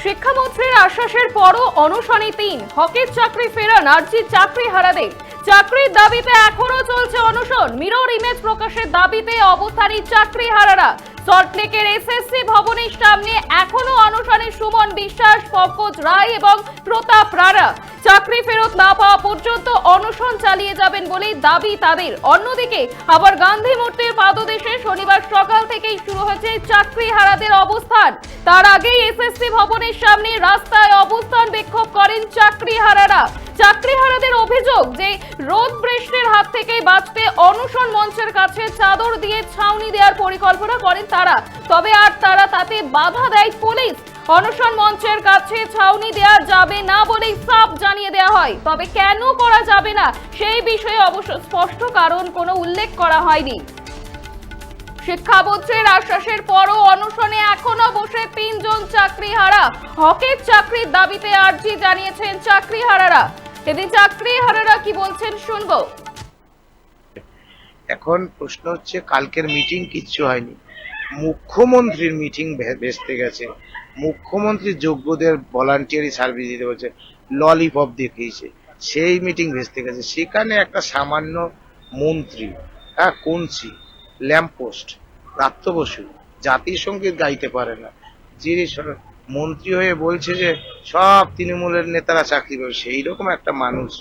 শিক্ষামন্ত্রীর আশ্বাসের পরও অনশনে ৩। হকের চাকরি ফেরান আরজির চাকরি হারাদের। চাকরির দাবিতে এখনো চলছে অনশন। মিরর ইমেজ প্রকাশের দাবিতে অবস্থানে চাকরি হারারা। সল্টলেকের এসএসসি ভবনের সামনে এখনো অনশনে সুমন বিশ্বাস, পঙ্কজ রায় এবং প্রতাপ রারা। চাকরি ফেরত না পাওয়া পর্যন্ত অনশন চালিয়ে যাবেন বলেই দাবি তাদের। অন্যদিকে আবার গান্ধী মূর্তির পাদদেশে শনিবার সকাল থেকেই শুরু হয়েছে চাকরি হারাদের অবস্থান। তার আগেই এসএসসি ভবনের সামনে রাস্তায় অবস্থান বিক্ষোভ করেন চাকরি হারারা। চাকরি হারাদের অভিযোগ যে রোদ বৃষ্টির হাত থেকে বাঁচতে অনশন মঞ্চের কাছে চাদর দিয়ে ছাউনি দেওয়ার পরিকল্পনা করেন তারা। তবে আর তাতে বাধা দেয় পুলিশ। অনশন মঞ্চের কাছে ছাউনি দেওয়া যাবে না বলেই সাফ জানিয়ে দেওয়া হয়। তবে কেন করা যাবে না সেই বিষয়ে অবশ্য স্পষ্ট কারণ কোনো উল্লেখ করা হয়নি। শিক্ষামন্ত্রীর আশ্বাসের পরও অনশনে এখনো বসে ৩ জন চাকরি হারা। হকের চাকরির দাবিতে আর্জি জানিয়েছেন চাকরি হারারা। এদিন চাকরি হারারা কি বলছেন শুনবো। এখন প্রশ্ন হচ্ছে, কালকের মিটিং কিচ্ছু হয়নি, মুখ্যমন্ত্রীর মিটিং ভেস্তে গেছে। মুখ্যমন্ত্রী যোগ্যদের ভলান্টিয়ারি সার্ভিস দিতে বলছে, ললিপপ দেখিয়েছে, সেই মিটিং ভেস্তে গেছে। সেখানে একটা সামান্য মন্ত্রী, কঞ্চি, ল্যাম্পপোস্ট, ব্রাত্য বসু জাতিসংগীত গাইতে পারে না, যিনি মন্ত্রী হয়ে বলছে যে সব তৃণমূলের নেতারা চাকরি পাবে, সেই রকম একটা মানুষ,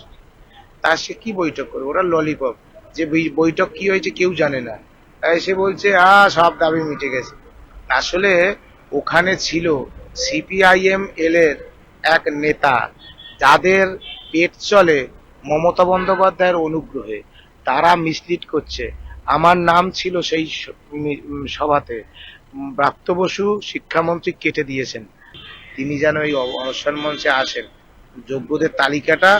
তার সে কি বৈঠক করবে? ওরা ললিপপ, যে বৈঠক কি হয়েছে কেউ জানে না, এসে বলছে সব দাবি মিটে গেছে। আসলে ওখানে ছিল সিপিআইএম এল এর এক নেতা, যাদের পেট চলে মমতা বন্দ্যোপাধ্যায়ের অনুগ্রহে। তারা মিসলিড করছে। আমার নাম ছিল সেই সভাতে। ব্রাত্য বসু শিক্ষামন্ত্রী কেটে দিয়েছেন, তিনি যেন এই অনশন মঞ্চে আসেন। যোগ্যদের তালিকাটা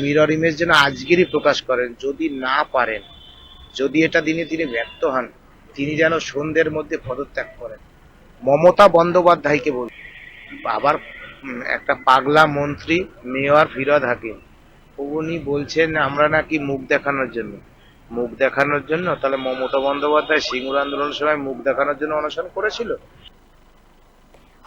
মিরর ইমেজ যেন আজকেরই প্রকাশ করেন। যদি না পারেন, যদি এটা দিনে দিনে ব্যর্থ হন, তিনি যেন সন্ধ্যের মধ্যে পদত্যাগ করেন। মমতা বন্দ্যোপাধ্যায়কে বল, আবার একটা পাগলা মন্ত্রী মেয়র ফিরহাদ হাকিম, উনি বলছেন আমরা নাকি মুখ দেখানোর জন্য। তাহলে মমতা বন্দ্যোপাধ্যায় সিঙ্গুর আন্দোলনের সময় মুখ দেখানোর জন্য অনশন করেছিল?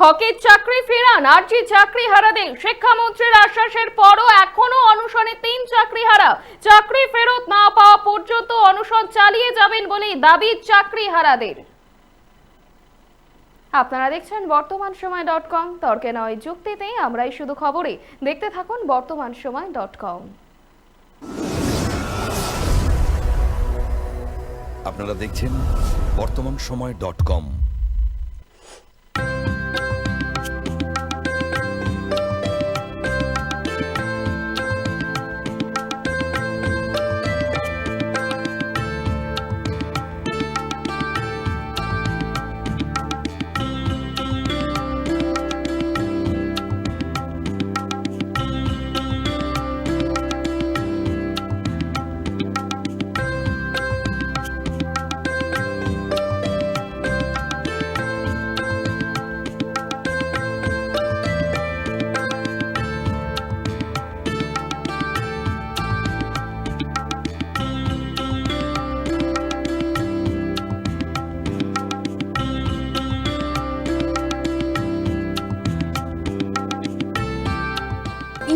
হকের চাকরি ফেরান আরজি চাকরি হারাদের। শিক্ষামন্ত্রীর আশ্বাসের পরও এখনো অনশনে ৩ চাকরি হারা। চাকরি ফেরত না পাওয়া পর্যন্ত অনশন চালিয়ে যাবেন বলে দাবি চাকরি হারাদের। আপনারা দেখছেন বর্তমানসময়.com। তর্কে নয় যুক্তিতে আমরাই শুধু খবরে। দেখতে থাকুন বর্তমানসময়.com। আপনারা দেখছেন বর্তমানসময়.com।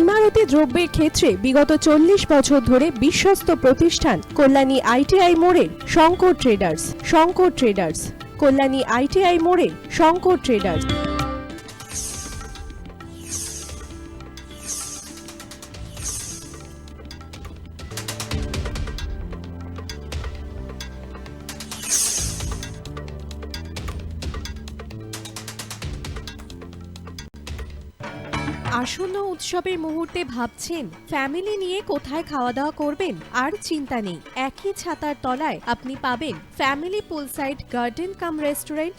ইমারতি দ্রব্যের ক্ষেত্রে বিগত 40 বছর ধরে বিশ্বস্ত প্রতিষ্ঠান কল্যাণী আইটিআই মোড়ের শঙ্কর ট্রেডার্স। কল্যাণী আইটিআই মোড়ের শঙ্কর ট্রেডার্স। আসন্ন উৎসবের মুহূর্তে ভাবছেন ফ্যামিলি নিয়ে কোথায় খাওয়া দাওয়া করবেন? আর চিন্তা নেই, একই ছাতার তলায় আপনি পাবেন family poolside garden cum restaurant,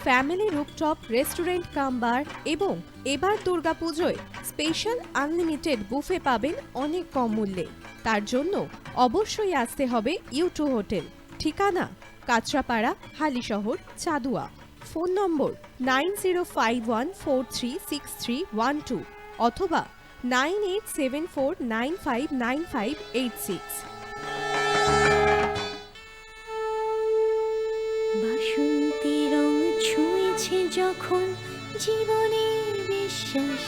family rooftop restaurant cum bar এবং এবার দুর্গাপুজোয় স্পেশাল আনলিমিটেড বুফে পাবেন অনেক কম মূল্যে। তার জন্য অবশ্যই আসতে হবে ইউ2 হোটেল। ঠিকানা কাঁচরাপাড়া, হালিশহর, চাদুয়া। ফোন নম্বর 9051436312 অথবা 9874959586। বাসন্তী রং ছুঁয়েছে যখন জীবনের বিশ্বাস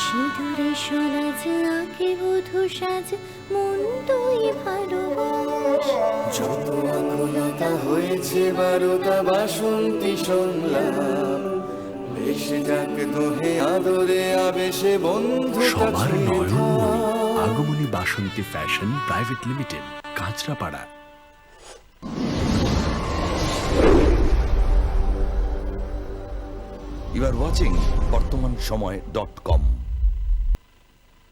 সিঁদুরে সোনাজ আঁকে বধূ সাজ মন তুই ভালোবাস। যত আকুলতা হয়েছে বারোটা বাসন্তী সংলাপ, ভেসে যাক দোহে আদরে আবেশে বন্ধু সবার Nayanmoni Agomoni Basanti fashion private limited, Kanchrapara. You are watching বর্তমান সময়.com